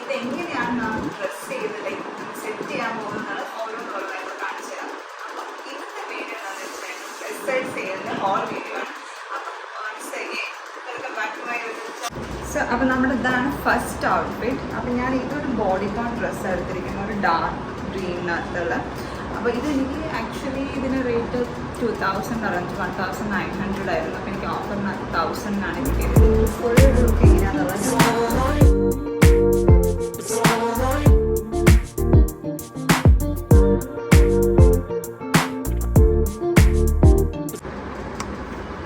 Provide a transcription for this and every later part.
ഇതെങ്ങനെയാണ് നാം ഡ്രസ്സ് ചെയ്ത് ലൈക്ക് സെറ്റ് ചെയ്യാൻ പോകുന്നത് ഓരോന്നോരോന്നായിട്ട് കാണിച്ചു തരാം. അപ്പം ഇന്നത്തെ വീഡിയോ എന്ന് വെച്ചാൽ ഡ്രസ് സൈഡ് സെയിലിൻ്റെ ഹോൾ വീഡിയോ ആണ്. അപ്പം welcome back to my so അപ്പം നമ്മുടെ ഇതാണ് ഫസ്റ്റ് ഔട്ട്ഫിറ്റ്. അപ്പം ഞാൻ ഇതൊരു ബോഡിക്കോൺ ഡ്രസ്സ് എടുത്തിരിക്കുന്ന ഒരു ഡാർക്ക് ഗ്രീനിനകത്തുള്ള. അപ്പോൾ ഇതെനിക്ക് ആക്ച്വലി ഇതിന് റേറ്റ് 2000 അറൗണ്ട് 1900 ആയിരുന്നു. അപ്പോൾ എനിക്ക് ഓഫറിന് 1000 കിട്ടിയത്. Full look ഇങ്ങനെയാണുള്ളത്.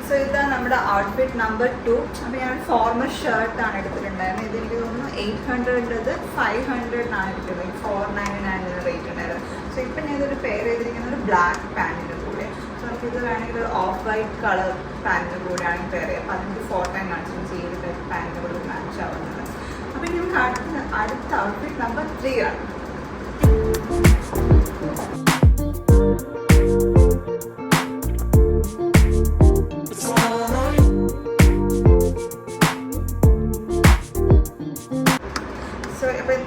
സോ ഇതാണ് നമ്മുടെ ഔട്ട്ഫിറ്റ് നമ്പർ 2. അപ്പോൾ ഞാൻ ഫോർമൽ ഷർട്ടാണ് എടുത്തിട്ടുണ്ടായിരുന്നത്. ഇതെനിക്ക് തോന്നുന്നു 800 500 കിട്ടിയത്. 499 റേറ്റ് ഉണ്ടായിരുന്നു. സോ ഇപ്പം ഞാൻ ഇതൊരു പെയർ ചെയ്തിരിക്കുന്നത് ഒരു ബ്ലാക്ക് പാൻറ്റിൻ്റെ കൂടെ. സോ നമുക്കിത് വേണമെങ്കിൽ ഒരു ഓഫ് വൈറ്റ് കളർ പാൻറ്റിൻ്റെ കൂടെയാണെങ്കിൽ പെയർ ചെയ്യാം. അപ്പോൾ അതിൻ്റെ ഫോട്ടോ കാണിച്ചു ചെയ്തിട്ട് പാൻറ്റിൻ്റെ കൂടെ മാച്ച് ആവുന്നത്. അപ്പോൾ ഇനി നമുക്ക് അടുത്ത ഔട്ട്ഫിറ്റ് നമ്പർ 3 ആണ്.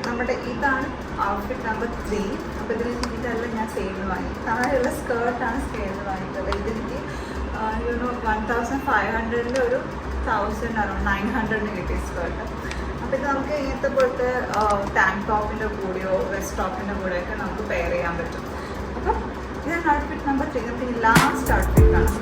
നമ്മുടെ ഇതാണ് ഔട്ട്ഫിറ്റ് നമ്പർ 3. അപ്പോൾ ഇതിന് ഇതെല്ലാം ഞാൻ സെയിലിന് വാങ്ങി. താഴെയുള്ള സ്കേർട്ടാണ് സെയിലിന് വാങ്ങിയിട്ടുള്ളത്. ഇതെനിക്ക് 1500 ഒരു 1000 അറൗണ്ട് 900 കിട്ടിയ സ്കേർട്ട്. അപ്പോൾ ഇത് നമുക്ക് ഇങ്ങനത്തെ പോലത്തെ ടാങ്ക് ടോപ്പിൻ്റെ കൂടെയോ വെസ്റ്റ് ടോപ്പിൻ്റെ കൂടെയൊക്കെ നമുക്ക് പെയർ ചെയ്യാൻ പറ്റും. അപ്പം ഇതാണ് ഔട്ട്ഫിറ്റ് നമ്പർ 3. നമുക്ക് ഇനി ലാസ്റ്റ് ഔട്ട്ഫിറ്റാണ്.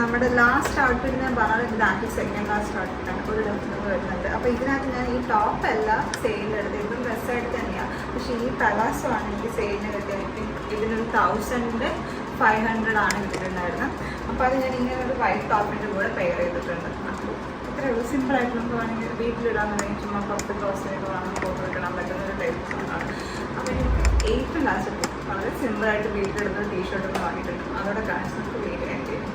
നമ്മുടെ ലാസ്റ്റ് ഔട്ട്ഫിറ്റ് ഞാൻ പറഞ്ഞത് ഇതാണ് സെക്കൻഡ് ലാസ്റ്റ് ഔട്ട്ഫിറ്റാണ്. ഒരു ഡെഫിനറ്റ് വരുന്നുണ്ട്. അപ്പോൾ ഇതിനകത്ത് ഞാൻ ഈ ടോപ്പ് എല്ലാം സെയിലെടുത്ത് ഇതും ഡ്രസ്സായിട്ട് തന്നെയാണ്. പക്ഷേ ഈ പലാസോ ആണ് എനിക്ക് സെയിലിന് കിട്ടിയത്. ഇതിനൊരു 1500 കിട്ടിയിട്ടുണ്ടായിരുന്നത്. അപ്പോൾ അത് ഞാൻ ഇങ്ങനെ ഒരു വൈറ്റ് ടോപ്പിൻ്റെ കൂടെ പെയർ ചെയ്തിട്ടുണ്ട്. അപ്പോൾ ഇത്രയേ ഉള്ളൂ. സിമ്പിളായിട്ട് നമുക്ക് വേണമെങ്കിൽ വീട്ടിലിടാമെന്നുണ്ടെങ്കിൽ ചുമ്മാ പുറത്ത് ക്ലോസിലേക്ക് വേണം ഫോട്ടോ ഇടാൻ പറ്റുന്ന ഒരു ടൈപ്പ് ആണ്. അപ്പോൾ എനിക്ക് ഏറ്റവും ലാസ്റ്റ് വളരെ സിമ്പിളായിട്ട് വീട്ടിലിടുന്ന ടീഷർട്ടൊന്ന് വാങ്ങിയിട്ടുണ്ട്. അതോടെ കാണിച്ച് നമുക്ക് വീഡിയോ എൻഡ് ചെയ്യും.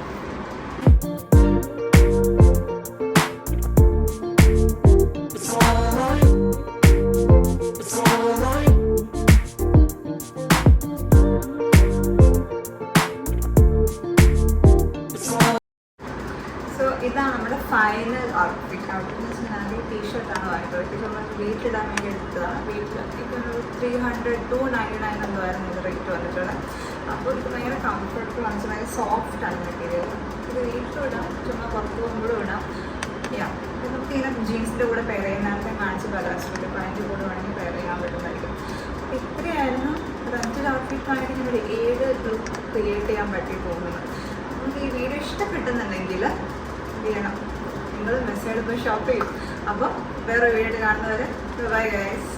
ഇതാണ് നമ്മുടെ ഫൈനൽ ഔട്ട്ഫിറ്റ്. ഔട്ട്ഫിറ്റ് വെച്ചാൽ ഞാൻ ഈ ടീഷർട്ടാണ് വാങ്ങിയിട്ടുള്ളത്. ഇത് നമ്മൾ വീട്ടിലിടാൻ വേണ്ടി എടുത്തതാണ്. വീട്ടിൽ ഇതൊരു 300 299 എന്തായിരുന്നു ഇത് റേറ്റ് വന്നിട്ടുള്ളത്. അപ്പോൾ ഇത് ഭയങ്കര കംഫർട്ട് വാങ്ങിച്ച് ഭയങ്കര സോഫ്റ്റാണ് മെറ്റീരിയൽ. ഇത് വീട്ടിലിടാം, ചുമ്മാ പുറത്ത് പോകുമ്പോഴും ഇടാം. ഇത് നമുക്ക് ഇങ്ങനെ ജീൻസിൻ്റെ കൂടെ പെയർ ചെയ്യാൻ നേരത്തെ കാണിച്ച് പലാസ്റ്റിൻ്റെ പാൻറ്റിൻ്റെ കൂടെ വേണമെങ്കിൽ പെയർ ചെയ്യാൻ പറ്റുന്നതായിരിക്കും. അപ്പോൾ ഇത്രയായിരുന്നു ഒരു 5 ഔട്ട്ഫിറ്റ് ആയിട്ട് നമ്മൾ 7 ലുക്ക് ക്രിയേറ്റ് ചെയ്യാൻ പറ്റി പോകുന്നത്. നമുക്ക് ഈ വീഡിയോ ഇഷ്ടപ്പെട്ടുന്നുണ്ടെങ്കിൽ ചെയ്യണം. നിങ്ങൾ മെസ്സേജ് പോയി ഷോപ്പ് ചെയ്യും. അപ്പോൾ വേറെ വീഡിയോ കാണുന്നവരെ ബൈ ഗൈസ്.